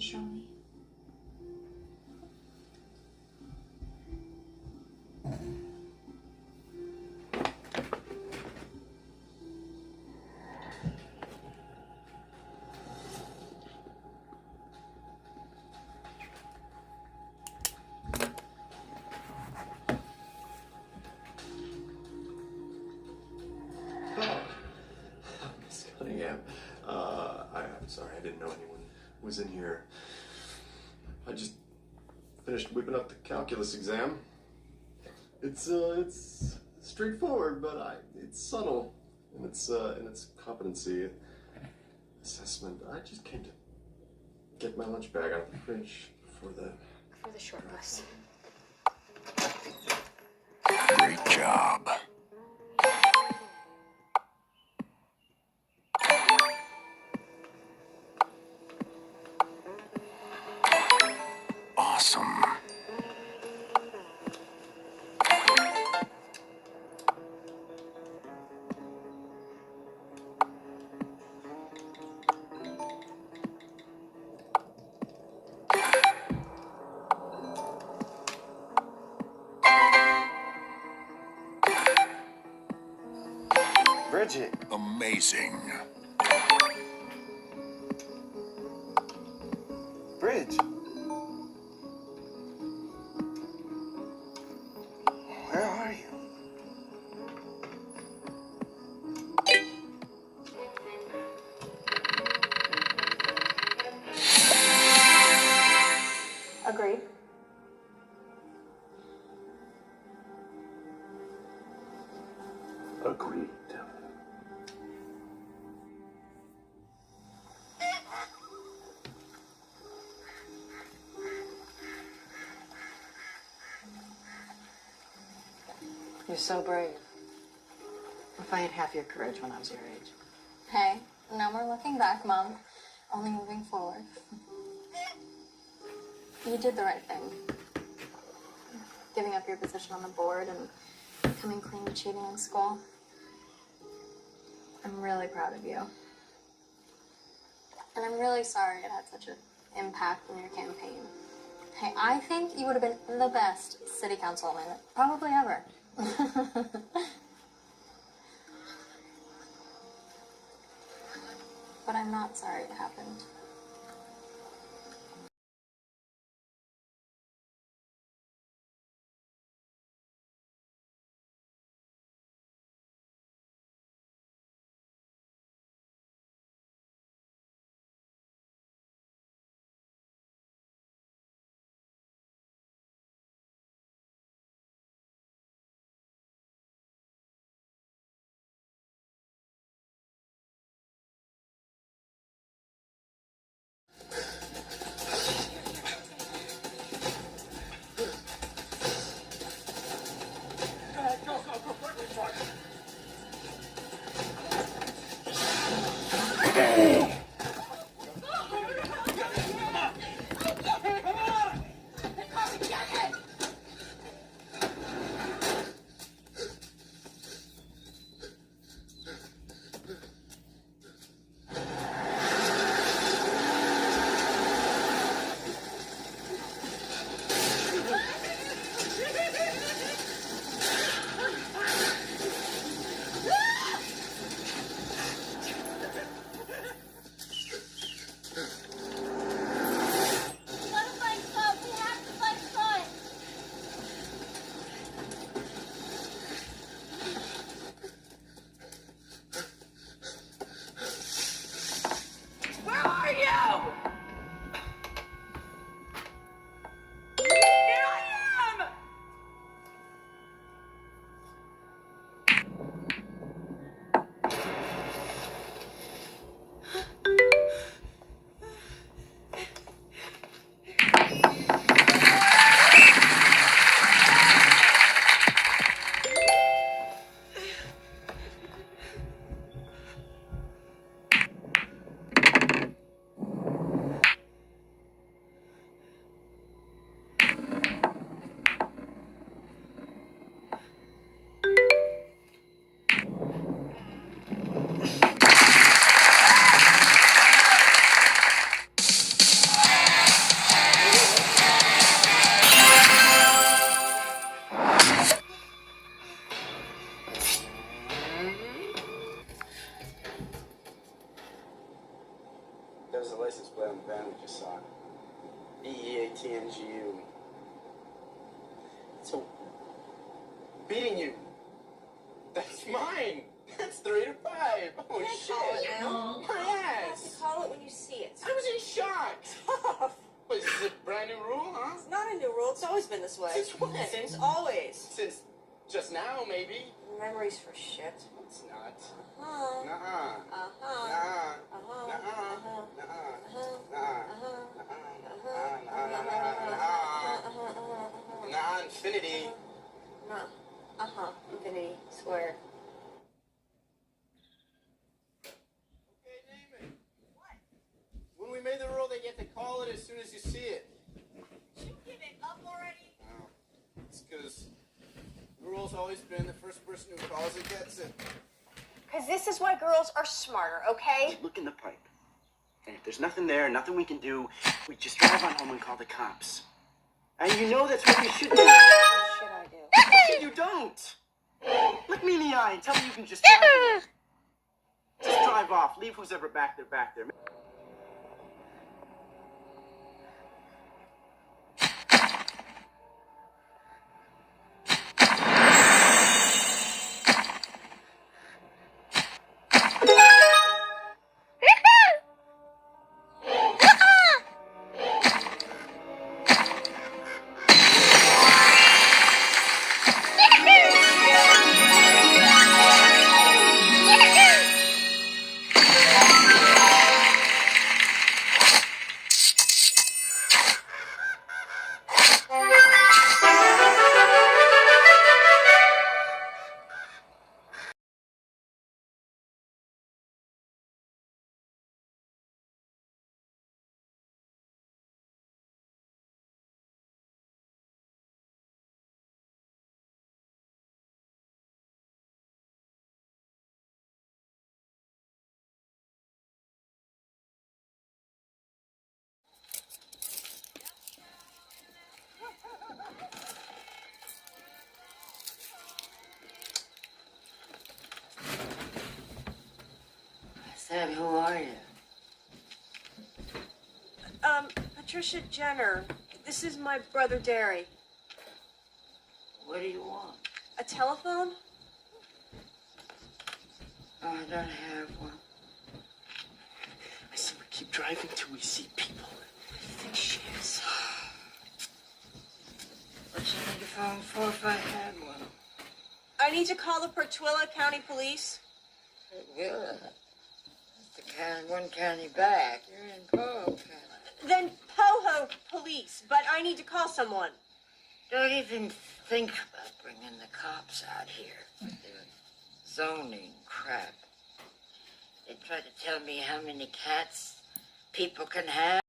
show me. Miss Cunningham, I'm sorry, I didn't know anyone was in here. I just finished whipping up the calculus exam. It's straightforward, but it's subtle in its competency assessment. I just came to get my lunch bag out of the fridge before For the short bus. Great job. Awesome. Bridget. Amazing. Bridge. Where are you? Agreed. Agreed. You're so brave. If I had half your courage when I was your age. Hey, no more looking back, Mom. Only moving forward. You did the right thing. Giving up your position on the board and coming clean to cheating in school. I'm really proud of you. And I'm really sorry it had such an impact on your campaign. Hey, I think you would have been the best city councilwoman probably ever. But I'm not sorry it happened. So, beating you. That's mine. That's 3 to 5. Oh, Call it shit. now. My ass. Call it when you see it. I was in shock. What, is this a brand new rule, huh? It's not a new rule. It's always been this way. Since when? Since always. Since just now, maybe. Memories for shit. It's not. Uh-huh. Nuh-uh. Uh-huh. Nuh-uh. Uh-huh. Nuh-uh. Uh-huh. Nah, infinity. No. Uh-huh. Infinity. Square. Okay, name it. What? When we made the rule that you have to call it as soon as you see it. Did you give it up already? No. It's because the rule's always been the first person who calls it gets it. Because this is why girls are smarter, okay? Look in the pipe. And if there's nothing there, nothing we can do, we just drive on home and call the cops. And you know that's what you should do. What should I do? Shit, you don't. Look me in the eye and tell me you can just drive away. Just drive off. Leave who's ever back there, back there. Sam, who are you? Patricia Jenner. This is my brother Derry. What do you want? A telephone? Oh, I don't have one. I said we keep driving till we see people. What do you think she is? What you need a phone for if I had one? I need to call the Portuela County Police. Good. That's one county back. You're in Poe County. Then Poho Police, but I need to call someone. Don't even think about bringing the cops out here with their zoning crap. They try to tell me how many cats people can have.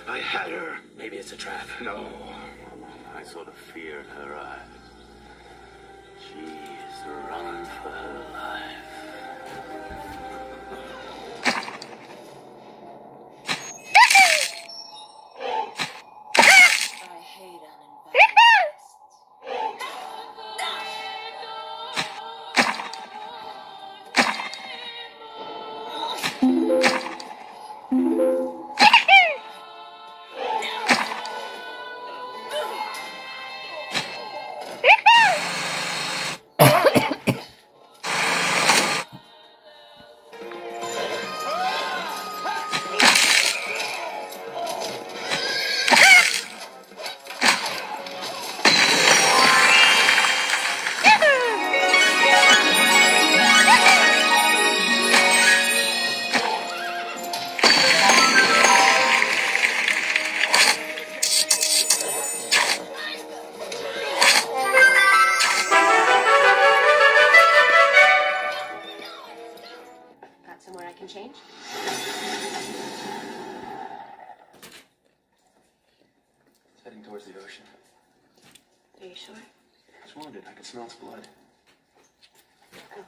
I had her. Maybe it's a trap. No. I saw the fear in her eyes. She's running for her life. I hate uninvited guests. heading towards the ocean. Are you sure? It's wounded. I can smell its blood. Oh,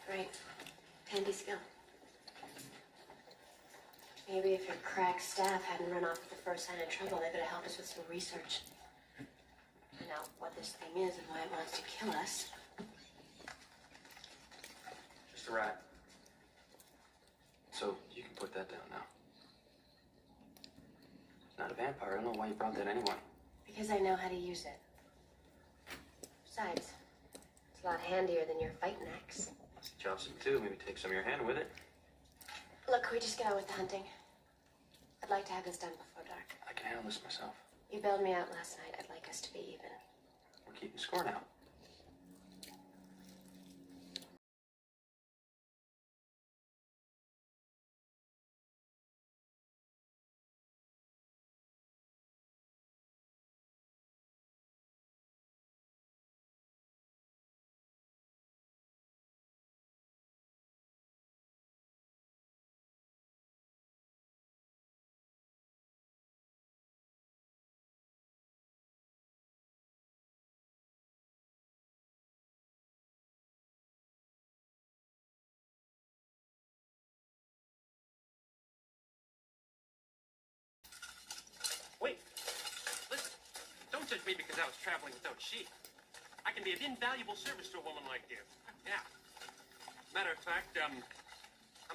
right. Handy skill. Maybe if your crack staff hadn't run off with the first sign of trouble, they could have helped us with some research. Find out what this thing is and why it wants to kill us. Just a rat. So you can put that down now. It's not a vampire. I don't know why you brought that anyway. Because I know how to use it. Besides, it's a lot handier than your fighting axe. It's a job too. Maybe take some of your hand with it. Look, can we just get on with the hunting? I'd like to have this done before dark. I can handle this myself. You bailed me out last night. I'd like us to be even. We're keeping score now. Wait, listen, don't judge me because I was traveling without sheep. I can be of invaluable service to a woman like you. Yeah. Matter of fact, I'm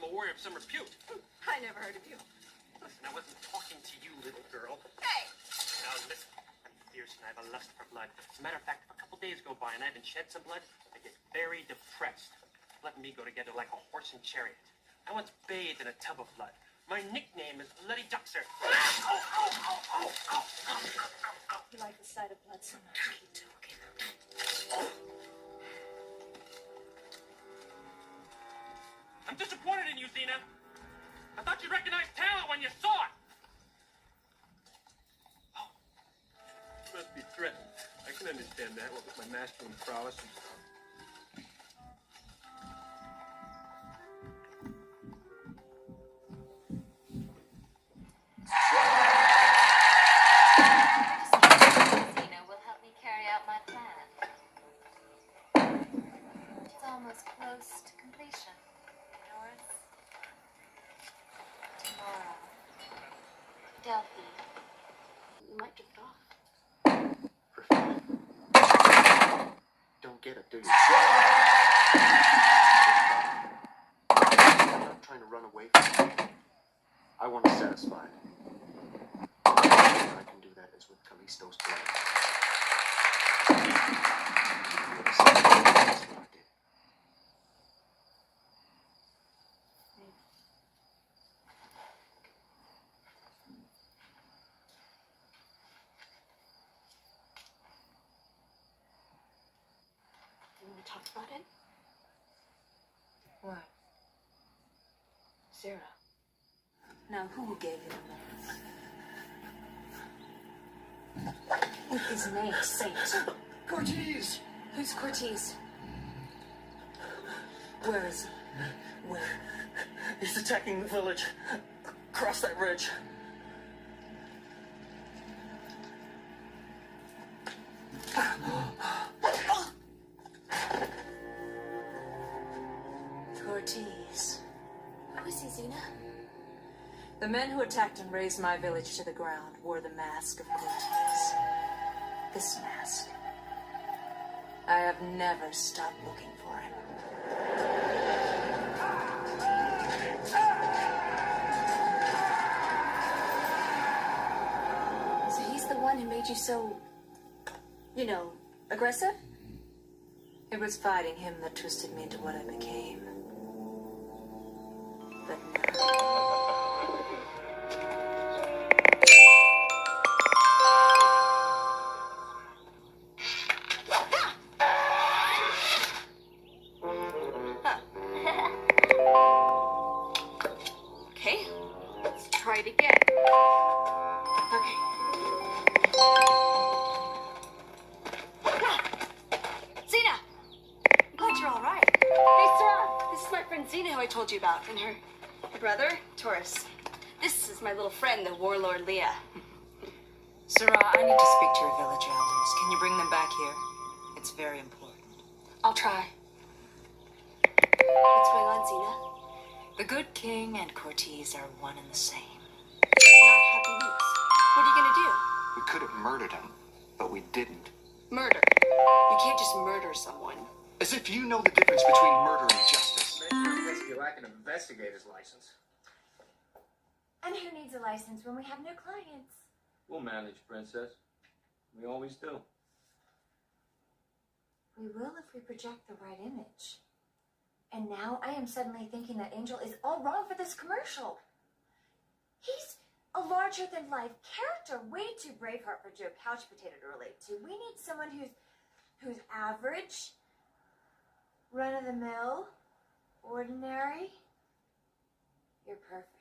a warrior of some repute. I never heard of you. Listen, I wasn't talking to you, little girl. Hey! Now listen, I'm fierce and I have a lust for blood. As a matter of fact, if a couple days go by and I haven't shed some blood, I get very depressed. Let me go together like a horse and chariot. I once bathed in a tub of blood. My nickname is Bloody Duxer. You like the sight of blood so much. Keep talking. I'm disappointed in you, Xena. I thought you'd recognize talent when you saw it. Oh, you must be threatened. I can understand that, what with my masculine prowess and stuff. Xena will help me carry out my plan. It's almost close to completion. Yours? Tomorrow. Delphi. You might get it off. Don't get it, do you? I'm not trying to run away from you. I want to satisfy it. The only way I can do that is with Callisto's blood. That's what I did. You want to talk about it? What? Zira. Now, who gave you the name? With his name, say it. Cortez! Who's Cortez? Where is he? Where? He's attacking the village. Cross that ridge. Cortez. Who is he, Xena? The men who attacked and razed my village to the ground wore the mask of Cortez. This mask. I have never stopped looking for him. So he's the one who made you so, aggressive? It was fighting him that twisted me into what I became. But now... Okay, let's try it again. Okay. Xena! I'm glad you're all right. Hey, Sarah, this is my friend Xena who I told you about, and her brother, Taurus. This is my little friend, the warlord Leah. Sarah, I need to speak to your village elders. Can you bring them back here? It's very important. I'll try. What's going on, Xena? The good king and Cortez are one and the same. Not happy news. What are you gonna do? We could have murdered him, but we didn't. Murder. You can't just murder someone. As if you know the difference between murder and justice. You lack an investigator's license. And who needs a license when we have no clients? We'll manage, Princess. We always do. We will if we project the right image. And now I am suddenly thinking that Angel is all wrong for this commercial. He's a larger-than-life character, way too Braveheart for Joe Couch Potato to relate to. We need someone who's average, run-of-the-mill, ordinary. You're perfect.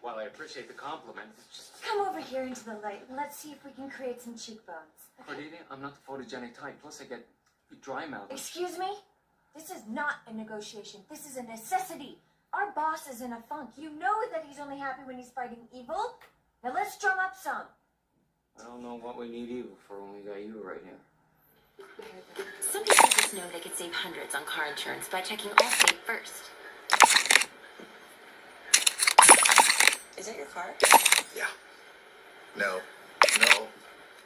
While I appreciate the compliment, it's just... Come over here into the light and let's see if we can create some cheekbones. Cordelia, I'm not the photogenic type. Plus, I get dry mouth. Excuse me? This is not a negotiation. This is a necessity. Our boss is in a funk. You know that he's only happy when he's fighting evil. Now let's drum up some. I don't know what we need evil for when we got you right here. Some people just know they could save hundreds on car insurance by checking Allstate first. Is that your car? Yeah. No.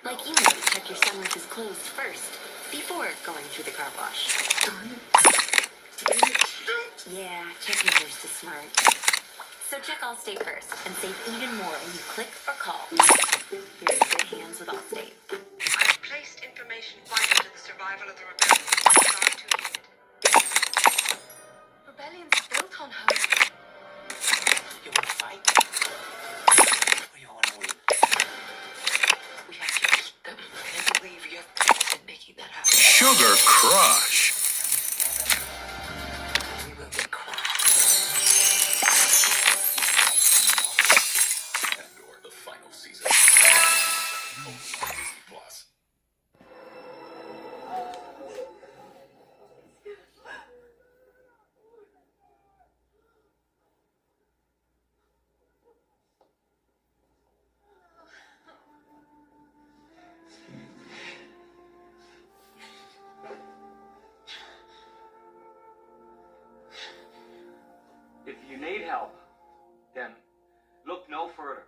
Like you know to check your sunroof is closed first, before going through the car wash. Yeah, checking first is smart. So check Allstate first and save even more when you click or call. You're in good hands with Allstate. I've placed information vital to the survival of the rebellion. Star 2 unit. Rebellion's built on hope. You want to fight? Or you want to win? We have to keep them. I believe you're in making that happen. Sugar Crush. We will be quiet. Andor, the final season. Only on Disney Plus. If you need help, then look no further.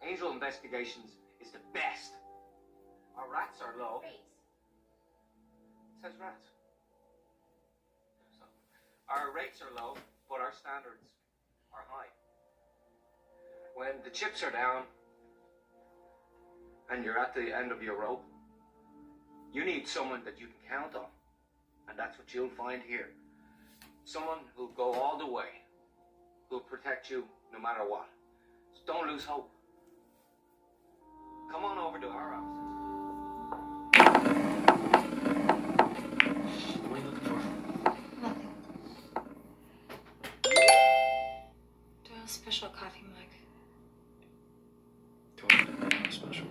Angel Investigations is the best. Our rats are low. It says rats. So, our rates are low, but our standards are high. When the chips are down and you're at the end of your rope, you need someone that you can count on. And that's what you'll find here. Someone who'll go all the way, who'll protect you no matter what. So don't lose hope. Come on over to our office. What are you looking for? Nothing. Do I have a special coffee mug? Totally special.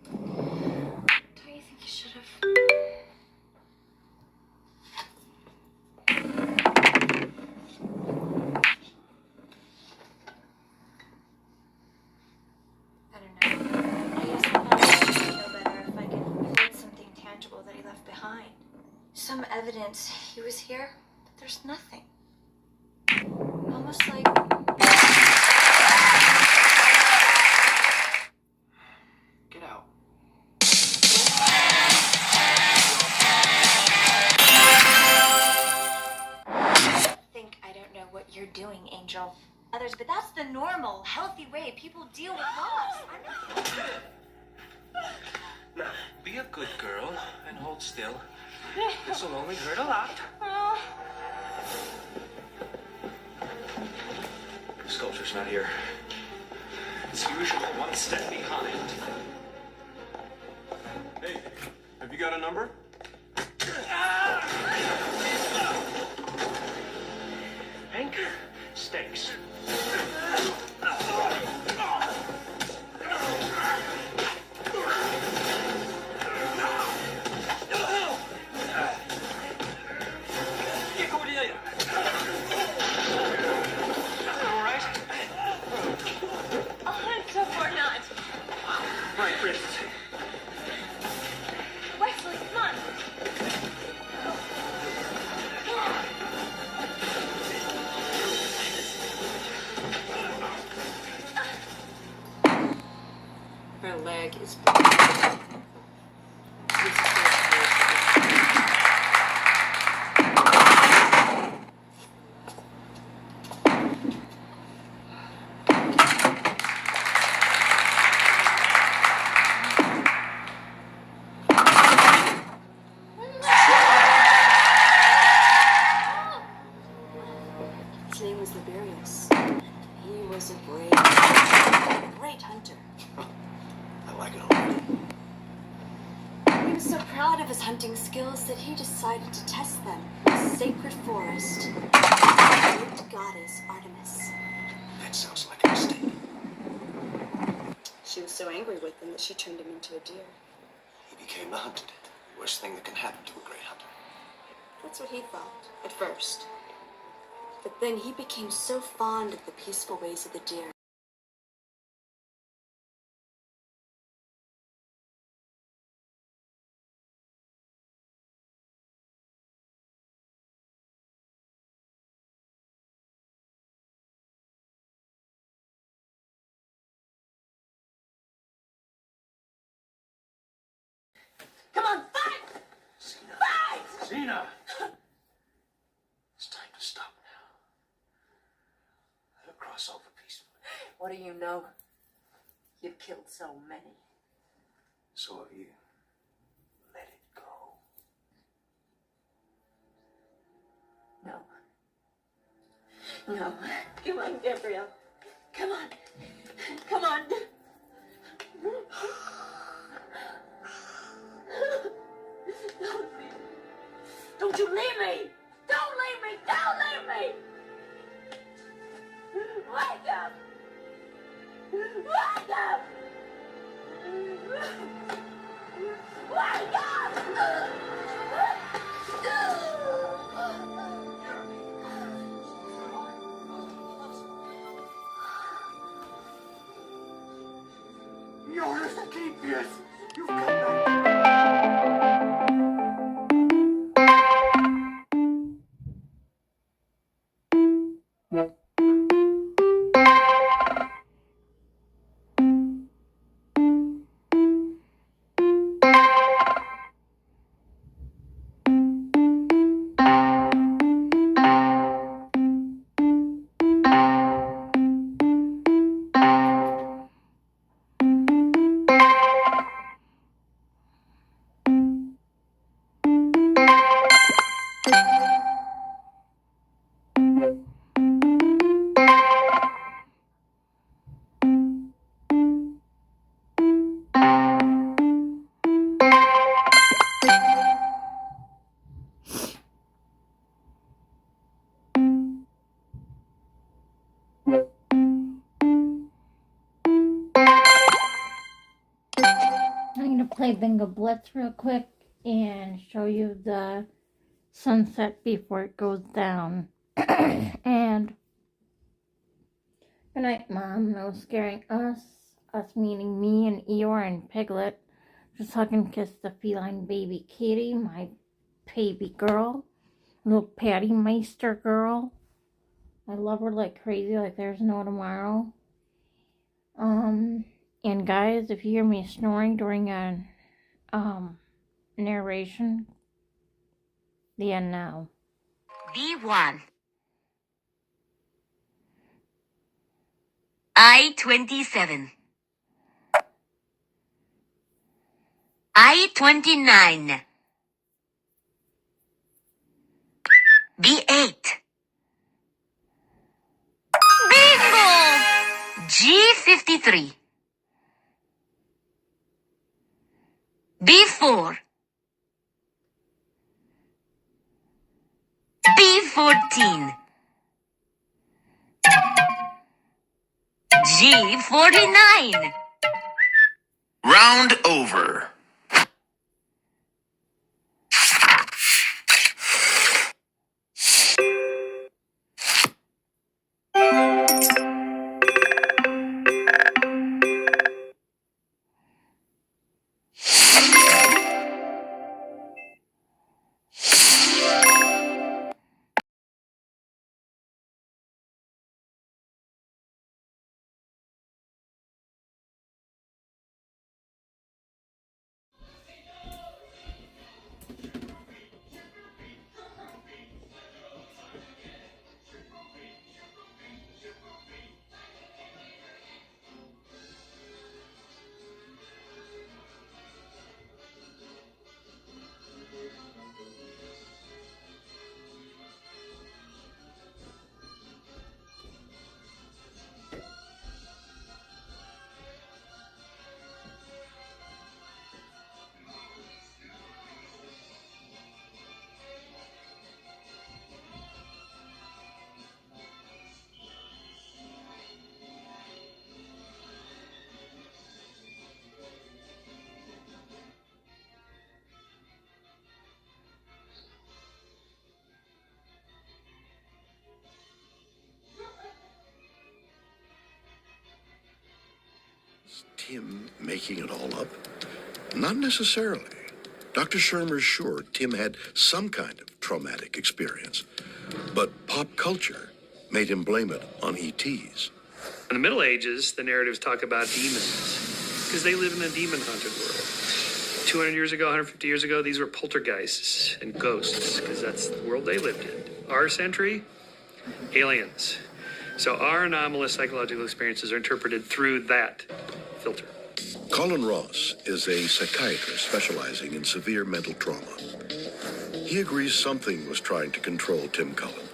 Don't you think you should have? I don't know. I guess I'll probably feel better if I can find something tangible that he left behind. Some evidence he was here, but there's nothing. Almost like... Get out. think I don't know what you're doing, Angel. Others, but that's the normal, healthy way people deal with loss. Now, be a good girl and hold still. This will only hurt a lot. The sculpture's not here. It's usually one step behind. Hey, have you got a number? Anchor stakes. Get Cordelia! All right? bag is black. His name was Liberius. He was a great hunter. I like it already. He was so proud of his hunting skills that he decided to test them in a sacred forest. The great goddess Artemis. That sounds like a mistake. She was so angry with him that she turned him into a deer. He became the hunted. The worst thing that can happen to a great hunter. That's what he thought, at first. But then he became so fond of the peaceful ways of the deer. Come on, fight! Cena. Fight! Cena! It's time to stop now. Let it cross over peacefully. What do you know? You've killed so many. So have you. Let it go. No. No. Come on, Gabrielle. Come on. Come on. Don't you leave me! Don't leave me! Don't leave me! Wake up! Wake up! Wake up! You're escapious! You've come back! I'm going to play Bingo Blitz real quick and show you the sunset before it goes down. And good night, Mom. No scaring us. Us meaning me and Eeyore and Piglet. Just hug and kiss the feline baby Katie, my baby girl. Little Patty Meister girl. I love her like crazy, like there's no tomorrow. And guys, if you hear me snoring during a narration, the end now. B1 I-27 I-29 B8 Bingo! G53 B4 B14 G49 Round over. Tim making it all up? Not necessarily. Dr. Shermer's sure Tim had some kind of traumatic experience, but pop culture made him blame it on ETs. In the Middle Ages, the narratives talk about demons, because they live in a demon-haunted world. 200 years ago, 150 years ago, these were poltergeists and ghosts, because that's the world they lived in. Our century, aliens. So our anomalous psychological experiences are interpreted through that filter. Colin Ross is a psychiatrist specializing in severe mental trauma. He agrees something was trying to control Tim Cullen,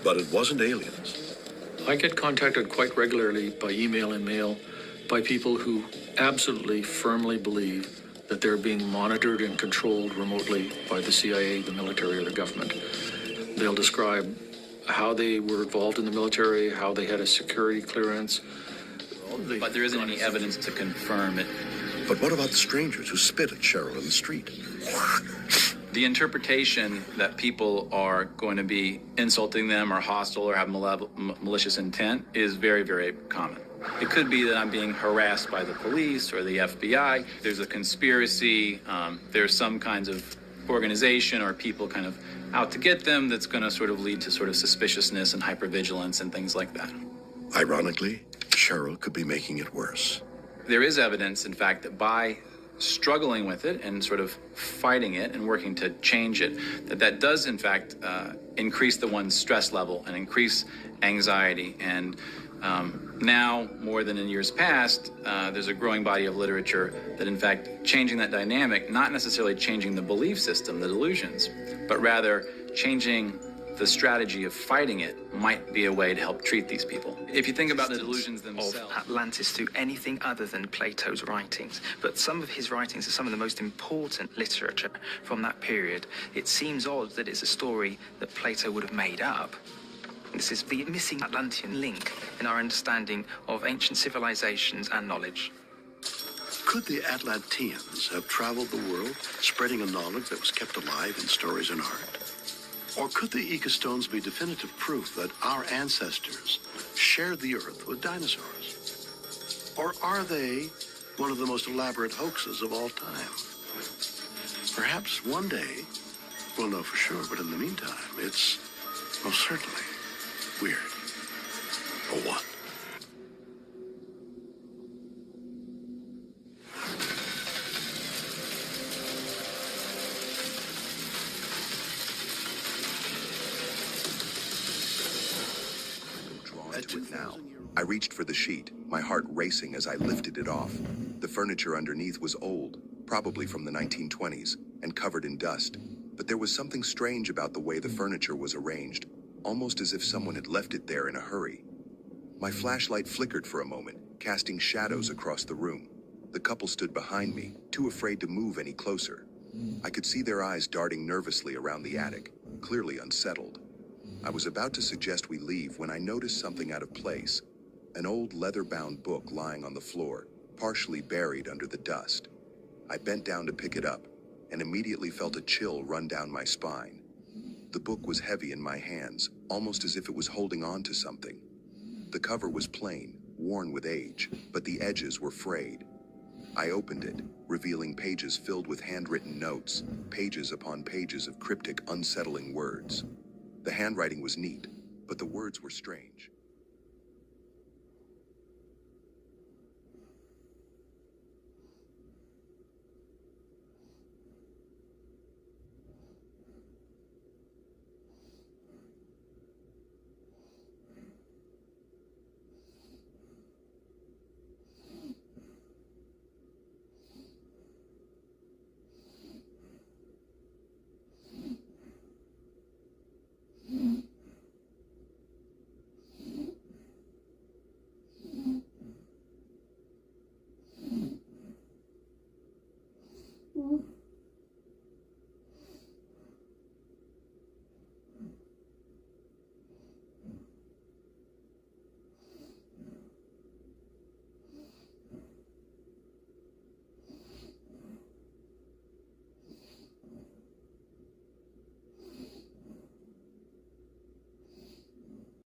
but it wasn't aliens. I get contacted quite regularly by email and mail by people who absolutely firmly believe that they're being monitored and controlled remotely by the CIA, the military, or the government. They'll describe how they were involved in the military, how they had a security clearance. But there isn't any evidence to confirm it. But what about the strangers who spit at Cheryl in the street? The interpretation that people are going to be insulting them or hostile or have malicious intent is very, very common. It could be that I'm being harassed by the police or the FBI. There's a conspiracy. There's some kinds of organization or people kind of out to get them that's going to sort of lead to sort of suspiciousness and hypervigilance and things like that. Ironically, Cheryl could be making it worse. There is evidence, in fact, that by struggling with it and sort of fighting it and working to change it, that does, in fact, increase the one's stress level and increase anxiety. And now, more than in years past, there's a growing body of literature that, in fact, changing that dynamic, not necessarily changing the belief system, the delusions, but rather changing the strategy of fighting it might be a way to help treat these people. If you think about the delusions themselves. Of Atlantis through anything other than Plato's writings, but some of his writings are some of the most important literature from that period. It seems odd that it's a story that Plato would have made up. This is the missing Atlantean link in our understanding of ancient civilizations and knowledge. Could the Atlanteans have traveled the world, spreading a knowledge that was kept alive in stories and art? Or could the Ecostones be definitive proof that our ancestors shared the Earth with dinosaurs? Or are they one of the most elaborate hoaxes of all time? Perhaps one day we'll know for sure, but in the meantime, it's most certainly weird. Or what? To it now. I reached for the sheet, my heart racing as I lifted it off. The furniture underneath was old, probably from the 1920s, and covered in dust. But there was something strange about the way the furniture was arranged, almost as if someone had left it there in a hurry. My flashlight flickered for a moment, casting shadows across the room. The couple stood behind me, too afraid to move any closer. I could see their eyes darting nervously around the attic, clearly unsettled. I was about to suggest we leave when I noticed something out of place. An old leather-bound book lying on the floor, partially buried under the dust. I bent down to pick it up, and immediately felt a chill run down my spine. The book was heavy in my hands, almost as if it was holding on to something. The cover was plain, worn with age, but the edges were frayed. I opened it, revealing pages filled with handwritten notes, pages upon pages of cryptic, unsettling words. The handwriting was neat, but the words were strange.